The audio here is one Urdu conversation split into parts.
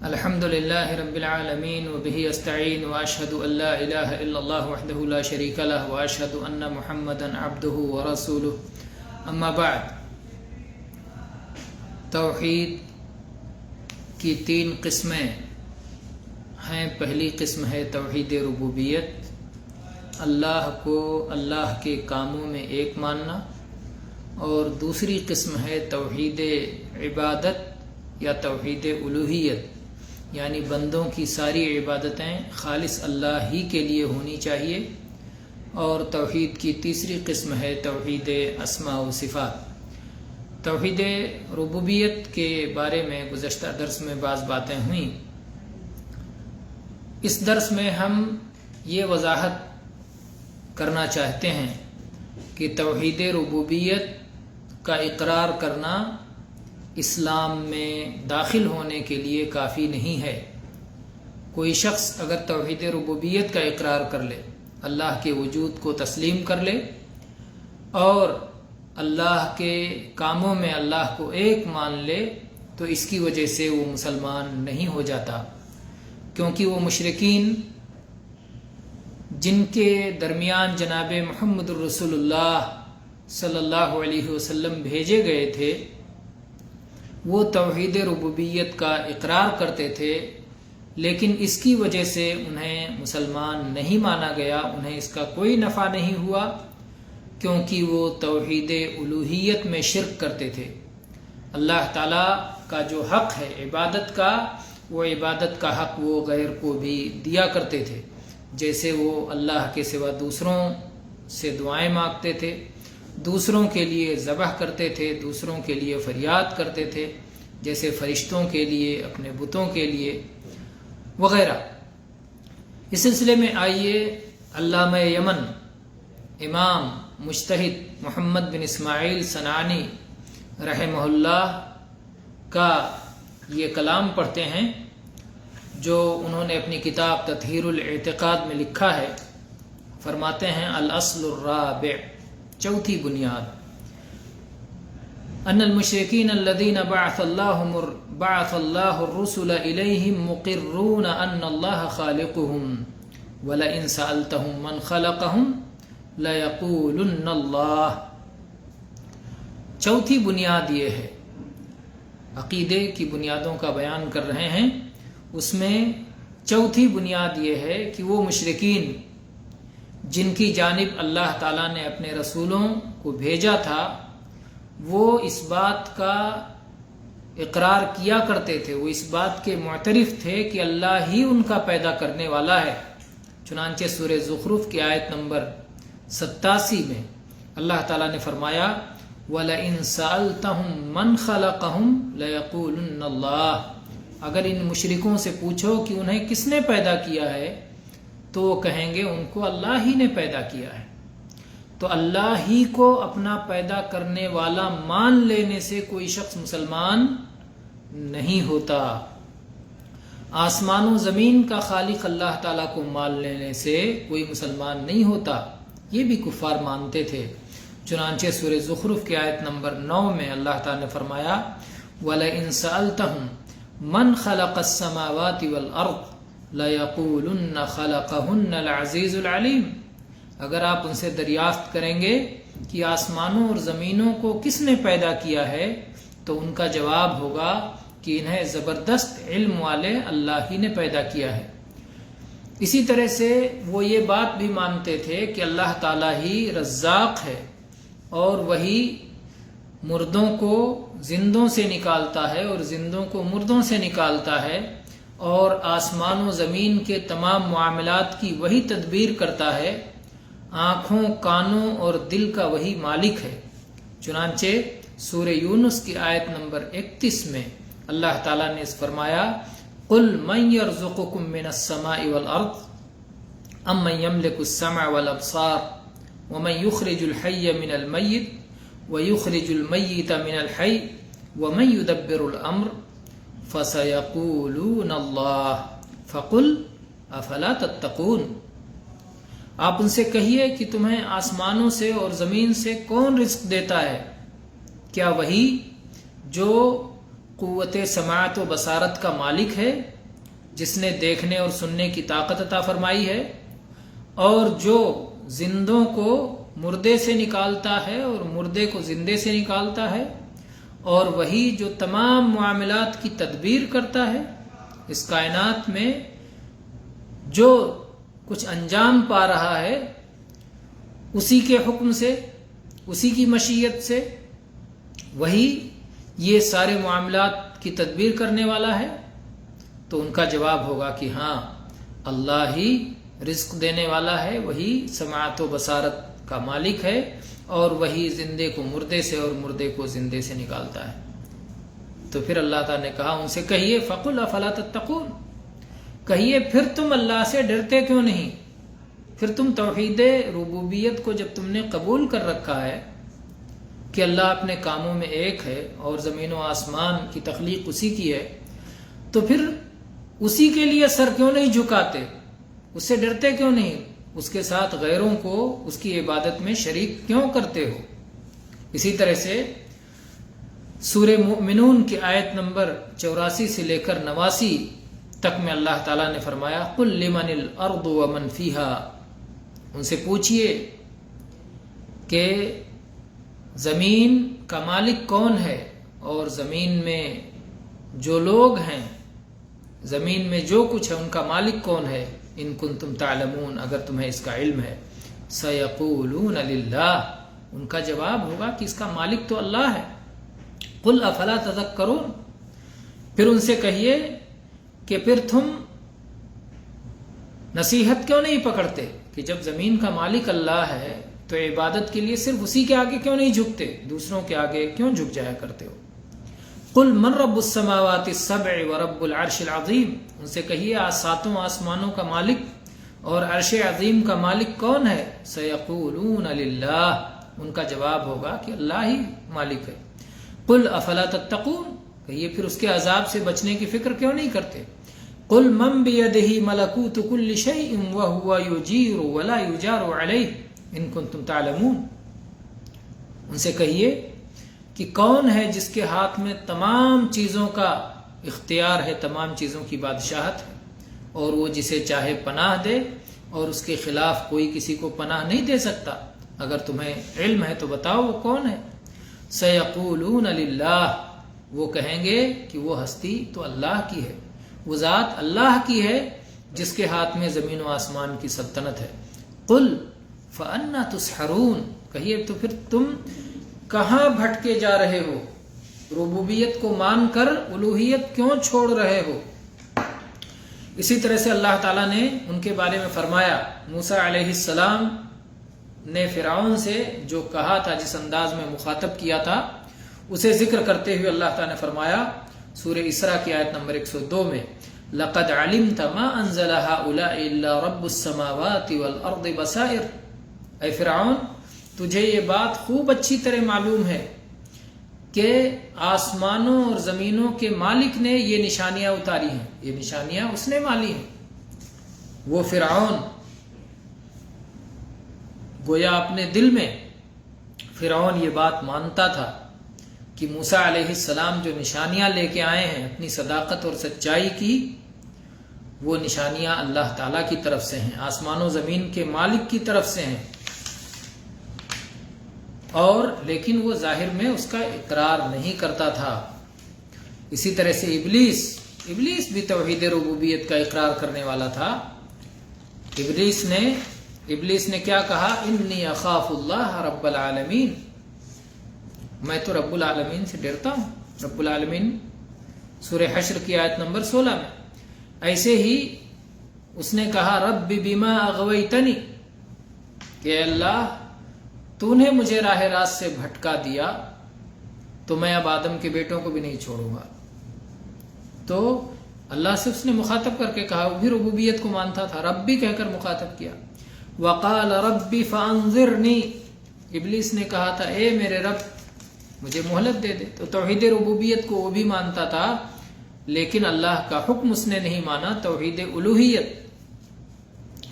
الحمد لله رب العالمين وبه استعين واشهد ان لا اله الا الله وحده لا شريك له واشهد ان محمدا عبده ورسوله اما بعد توحید کی تین قسمیں ہیں۔ پہلی قسم ہے توحید ربوبیت، اللہ کو اللہ کے کاموں میں ایک ماننا، اور دوسری قسم ہے توحید عبادت یا توحید الوہیت، یعنی بندوں کی ساری عبادتیں خالص اللہ ہی کے لیے ہونی چاہیے، اور توحید کی تیسری قسم ہے توحید اسماء و صفات۔ توحید ربوبیت کے بارے میں گزشتہ درس میں بعض باتیں ہوئیں۔ اس درس میں ہم یہ وضاحت کرنا چاہتے ہیں کہ توحید ربوبیت کا اقرار کرنا اسلام میں داخل ہونے کے لیے کافی نہیں ہے۔ کوئی شخص اگر توحید ربوبیت کا اقرار کر لے، اللہ کے وجود کو تسلیم کر لے اور اللہ کے کاموں میں اللہ کو ایک مان لے، تو اس کی وجہ سے وہ مسلمان نہیں ہو جاتا، کیونکہ وہ مشرکین جن کے درمیان جناب محمد الرسول اللہ صلی اللہ علیہ وسلم بھیجے گئے تھے، وہ توحید ربوبیت کا اقرار کرتے تھے، لیکن اس کی وجہ سے انہیں مسلمان نہیں مانا گیا، انہیں اس کا کوئی نفع نہیں ہوا، کیونکہ وہ توحید الوہیت میں شرک کرتے تھے۔ اللہ تعالیٰ کا جو حق ہے عبادت کا، وہ عبادت کا حق وہ غیر کو بھی دیا کرتے تھے، جیسے وہ اللہ کے سوا دوسروں سے دعائیں مانگتے تھے، دوسروں کے لیے ذبح کرتے تھے، دوسروں کے لیے فریاد کرتے تھے، جیسے فرشتوں کے لیے، اپنے بتوں کے لیے وغیرہ۔ اس سلسلے میں آئیے علامہ یمن امام مجتہد محمد بن اسماعیل صنعانی رحمہ اللہ کا یہ کلام پڑھتے ہیں، جو انہوں نے اپنی کتاب تطہیر الاعتقاد میں لکھا ہے۔ فرماتے ہیں الاصل الرابع، چوتھی بنیاد، ان المشرکین الذین بعث اللہ الرسل الیہم مقرون ان اللہ خالقهم ولئن سألتهم من خلقهم لیقولن اللہ۔ چوتھی بنیاد یہ ہے، عقیدے کی بنیادوں کا بیان کر رہے ہیں، اس میں چوتھی بنیاد یہ ہے کہ وہ مشرکین جن کی جانب اللہ تعالیٰ نے اپنے رسولوں کو بھیجا تھا، وہ اس بات کا اقرار کیا کرتے تھے، وہ اس بات کے معترف تھے کہ اللہ ہی ان کا پیدا کرنے والا ہے۔ چنانچہ سورہ زخرف کی آیت نمبر 87 میں اللہ تعالیٰ نے فرمایا وَلَئِن سَأَلْتَهُم مَّنْ خَلَقَهُمْ لَيَقُولُنَّ اللَّهُ۔ اگر ان مشرکوں سے پوچھو کہ انہیں کس نے پیدا کیا ہے، تو وہ کہیں گے ان کو اللہ ہی نے پیدا کیا ہے۔ تو اللہ ہی کو اپنا پیدا کرنے والا مان لینے سے کوئی شخص مسلمان نہیں ہوتا۔ آسمان و زمین کا خالق اللہ تعالیٰ کو مان لینے سے کوئی مسلمان نہیں ہوتا، یہ بھی کفار مانتے تھے۔ چنانچہ سورہ زخرف کی آیت نمبر 9 میں اللہ تعالیٰ نے فرمایا وَلَئِن سَأَلْتَهُم مَّنْ خَلَقَ السَّمَاوَاتِ وَالْأَرْضِ لَيَقُولُنَّ خَلَقَهُنَّ الْعَزِيزُ الْعَلِيمُ۔ اگر آپ ان سے دریافت کریں گے کہ آسمانوں اور زمینوں کو کس نے پیدا کیا ہے، تو ان کا جواب ہوگا کہ انہیں زبردست علم والے اللہ ہی نے پیدا کیا ہے۔ اسی طرح سے وہ یہ بات بھی مانتے تھے کہ اللہ تعالیٰ ہی رزاق ہے، اور وہی مردوں کو زندوں سے نکالتا ہے اور زندوں کو مردوں سے نکالتا ہے، اور آسمان و زمین کے تمام معاملات کی وہی تدبیر کرتا ہے، آنکھوں، کانوں اور دل کا وہی مالک ہے۔ چنانچہ سورہ یونس کی آیت نمبر 31 میں اللہ تعالیٰ نے فرمایا قُلْ مَنْ يَرْزُقُكُم مِّنَ السَّمَاءِ وَالْأَرْضِ أَمَّنْ يَمْلِكُ السَّمْعَ وَالْأَبْصَارَ وَمَنْ يُخْرِجُ الْحَيَّ مِنَ الْمَيِّتِ وَيُخْرِجُ الْمَيِّتَ مِنَ الْحَيِّ وَمَنْ يُدَبِّرُ الْأَمْرَ فَسَيَقُولُونَ اللَّهُ فَقُلْ أَفَلَا تَتَّقُونَ۔ آپ ان سے کہیے کہ تمہیں آسمانوں سے اور زمین سے کون رزق دیتا ہے؟ کیا وہی جو قوت سماعت و بصارت کا مالک ہے؟ جس نے دیکھنے اور سننے کی طاقت عطا فرمائی ہے، اور جو زندوں کو مردے سے نکالتا ہے اور مردے کو زندے سے نکالتا ہے، اور وہی جو تمام معاملات کی تدبیر کرتا ہے۔ اس کائنات میں جو کچھ انجام پا رہا ہے اسی کے حکم سے، اسی کی مشیت سے، وہی یہ سارے معاملات کی تدبیر کرنے والا ہے۔ تو ان کا جواب ہوگا کہ ہاں، اللہ ہی رزق دینے والا ہے، وہی سماعت و بصارت کا مالک ہے، اور وہی زندے کو مردے سے اور مردے کو زندے سے نکالتا ہے۔ تو پھر اللہ تعالیٰ نے کہا ان سے کہیے فَقُلْ أَفَلَا تَتَّقُونَ، کہیے پھر تم اللہ سے ڈرتے کیوں نہیں؟ پھر تم توحید ربوبیت کو جب تم نے قبول کر رکھا ہے کہ اللہ اپنے کاموں میں ایک ہے اور زمین و آسمان کی تخلیق اسی کی ہے، تو پھر اسی کے لیے سر کیوں نہیں جھکاتے؟ اس سے ڈرتے کیوں نہیں؟ اس کے ساتھ غیروں کو اس کی عبادت میں شریک کیوں کرتے ہو؟ اسی طرح سے سورہ مؤمنون کی آیت نمبر 84 سے لے کر 89 تک میں اللہ تعالیٰ نے فرمایا قُلْ لِمَنِ الْأَرْضُ وَمَنْ فِيهَا، ان سے پوچھئے کہ زمین کا مالک کون ہے، اور زمین میں جو لوگ ہیں، زمین میں جو کچھ ہے ان کا مالک کون ہے، ان کنتم تعلمون، اگر تمہیں اس کا علم ہے۔ سَيَقُولُونَ لِلَّهِ، ان کا جواب ہوگا کہ اس کا مالک تو اللہ ہے۔ قُلْ أَفَلَا تَذَكَّرُونَ، پھر ان سے کہیے کہ پھر تم نصیحت کیوں نہیں پکڑتے کہ جب زمین کا مالک اللہ ہے تو عبادت کے لیے صرف اسی کے آگے کیوں نہیں جھکتے، دوسروں کے آگے کیوں جھک جایا کرتے ہو؟ قُلْ مَنْ رَبُّ السَّمَاوَاتِ السَّبْعِ وَرَبُّ الْعَرْشِ الْعَظِيمِ، ان سے کہیے ساتوں آسمانوں کا مالک اور عرش عظیم کا مالک کون ہے؟ سَيَقُولُونَ لِلَّهِ، ان کا جواب ہوگا کہ اللہ ہی مالک ہے۔ قُلْ أَفَلَا تَتَّقُونَ، کہیے پھر اس کے عذاب سے بچنے کی فکر کیوں نہیں کرتے؟ قُلْ مَنْ بِيَدِهِ مَلَكُوتُ كُلِّ شَيْءٍ وَهُوَ يُجِيرُ وَلَا يُجَارُ عَلَيْهِ إِن كُنتُمْ تَعْلَمُونَ، ان سے کہیے کہ کون ہے جس کے ہاتھ میں تمام چیزوں کا اختیار ہے، تمام چیزوں کی بادشاہت ہے، اور وہ جسے چاہے پناہ دے اور اس کے خلاف کوئی کسی کو پناہ نہیں دے سکتا۔ اگر تمہیں علم ہے تو بتاؤ وہ کون ہے؟ سَيَقُولُونَ لِلَّهِ، وہ کہیں گے کہ وہ ہستی تو اللہ کی ہے، وہ ذات اللہ کی ہے جس کے ہاتھ میں زمین و آسمان کی سلطنت ہے۔ قُلْ فَأَنَّى تُسْحَرُونَ، کہیے تو پھر تم کہاں بھٹکے جا رہے ہو؟ ربوبیت کو مان کر الوہیت کیوں چھوڑ رہے ہو؟ اسی طرح سے اللہ تعالیٰ نے ان کے بارے میں فرمایا، موسیٰ علیہ السلام نے فرعون سے جو کہا تھا، جس انداز میں مخاطب کیا تھا، اسے ذکر کرتے ہوئے اللہ تعالیٰ نے فرمایا سورہ اسراء کی آیت نمبر 102 میں، لَقَدْ عَلِمْتَ مَا أَنزَلَ هَؤُلَاءِ إِلَّا رَبُّ السَّمَاوَاتِ وَالْأَرْضِ بَصَائِرَ، اے فرعون تجھے یہ بات خوب اچھی طرح معلوم ہے کہ آسمانوں اور زمینوں کے مالک نے یہ نشانیاں اتاری ہیں، یہ نشانیاں اس نے مالی ہیں۔ وہ فرعون گویا اپنے دل میں فرعون یہ بات مانتا تھا کہ موسیٰ علیہ السلام جو نشانیاں لے کے آئے ہیں اپنی صداقت اور سچائی کی، وہ نشانیاں اللہ تعالیٰ کی طرف سے ہیں، آسمان و زمین کے مالک کی طرف سے ہیں، اور لیکن وہ ظاہر میں اس کا اقرار نہیں کرتا تھا۔ اسی طرح سے ابلیس بھی توحید ربوبیت کا اقرار کرنے والا تھا۔ ابلیس نے کیا کہا؟ انی اخاف اللہ رب العالمین، میں تو رب العالمین سے ڈرتا ہوں۔ رب العالمین سورہ حشر کی آیت نمبر 16 میں۔ ایسے ہی اس نے کہا رب بما اغویتنی، کہ اللہ تو نے مجھے راہ راست سے بھٹکا دیا تو میں اب آدم کے بیٹوں کو بھی نہیں چھوڑوں گا۔ تو اللہ سے اس نے مخاطب کر کے کہا، وہ بھی ربوبیت کو مانتا تھا، رب بھی کہہ کر مخاطب کیا۔ وقال ربی فانظرنی، ابلیس نے کہا تھا اے میرے رب مجھے مہلت دے دے۔ تو توحید ربوبیت کو وہ بھی مانتا تھا، لیکن اللہ کا حکم اس نے نہیں مانا۔ توحید الوہیت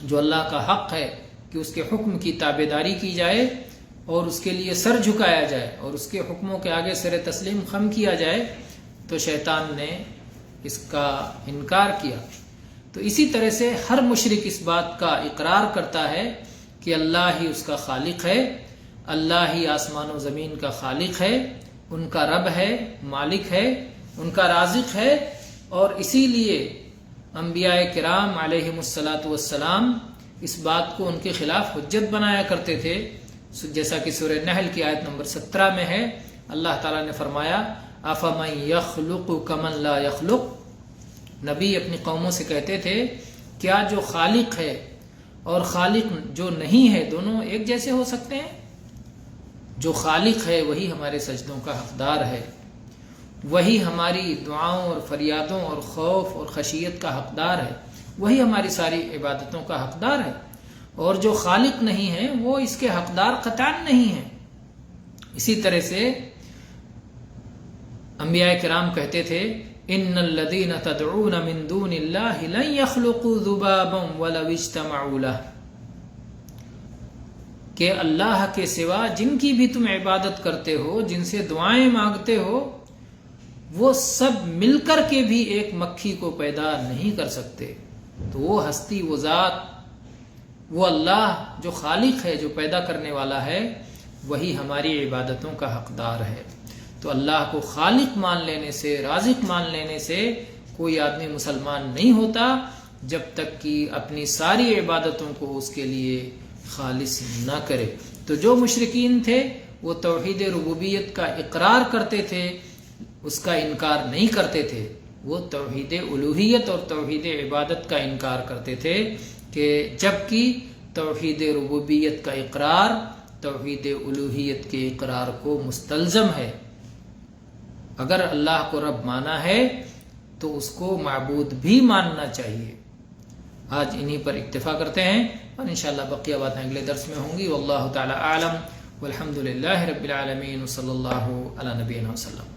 جو اللہ کا حق ہے کہ اس کے حکم کی تابعداری کی جائے اور اس کے لیے سر جھکایا جائے اور اس کے حکموں کے آگے سر تسلیم خم کیا جائے، تو شیطان نے اس کا انکار کیا۔ تو اسی طرح سے ہر مشرک اس بات کا اقرار کرتا ہے کہ اللہ ہی اس کا خالق ہے، اللہ ہی آسمان و زمین کا خالق ہے، ان کا رب ہے، مالک ہے، ان کا رازق ہے، اور اسی لیے انبیاء کرام علیہم الصلاۃ والسلام اس بات کو ان کے خلاف حجت بنایا کرتے تھے، جیسا کہ سورہ نحل کی آیت نمبر 17 میں ہے۔ اللہ تعالیٰ نے فرمایا افمن یخلق کمن لا یخلق، نبی اپنی قوموں سے کہتے تھے کیا جو خالق ہے اور خالق جو نہیں ہے دونوں ایک جیسے ہو سکتے ہیں؟ جو خالق ہے وہی ہمارے سجدوں کا حقدار ہے، وہی ہماری دعاؤں اور فریادوں اور خوف اور خشیت کا حقدار ہے، وہی ہماری ساری عبادتوں کا حقدار ہے، اور جو خالق نہیں ہے وہ اس کے حقدار قطعاً نہیں ہے۔ اسی طرح سے انبیاء کرام کہتے تھے ان الذین تدعون من دون اللہ لن یخلقوا ذبابا ولو اجتمعوا لہ، کہ اللہ کے سوا جن کی بھی تم عبادت کرتے ہو، جن سے دعائیں مانگتے ہو، وہ سب مل کر کے بھی ایک مکھی کو پیدا نہیں کر سکتے۔ تو وہ ہستی، وہ ذات، وہ اللہ جو خالق ہے، جو پیدا کرنے والا ہے، وہی ہماری عبادتوں کا حقدار ہے۔ تو اللہ کو خالق مان لینے سے، رازق مان لینے سے کوئی آدمی مسلمان نہیں ہوتا جب تک کہ اپنی ساری عبادتوں کو اس کے لیے خالص نہ کرے۔ تو جو مشرکین تھے وہ توحید ربوبیت کا اقرار کرتے تھے، اس کا انکار نہیں کرتے تھے، وہ توحید الوہیت اور توحید عبادت کا انکار کرتے تھے، کہ جبکہ توحید ربوبیت کا اقرار توحید الوہیت کے اقرار کو مستلزم ہے۔ اگر اللہ کو رب مانا ہے تو اس کو معبود بھی ماننا چاہیے۔ آج انہی پر اکتفا کرتے ہیں، اور انشاءاللہ بقیہ باتیں اگلے درس میں ہوں گی۔ واللہ تعالی اعلم، والحمد للہ رب العالمین، وصلی اللہ علی نبینا وسلم۔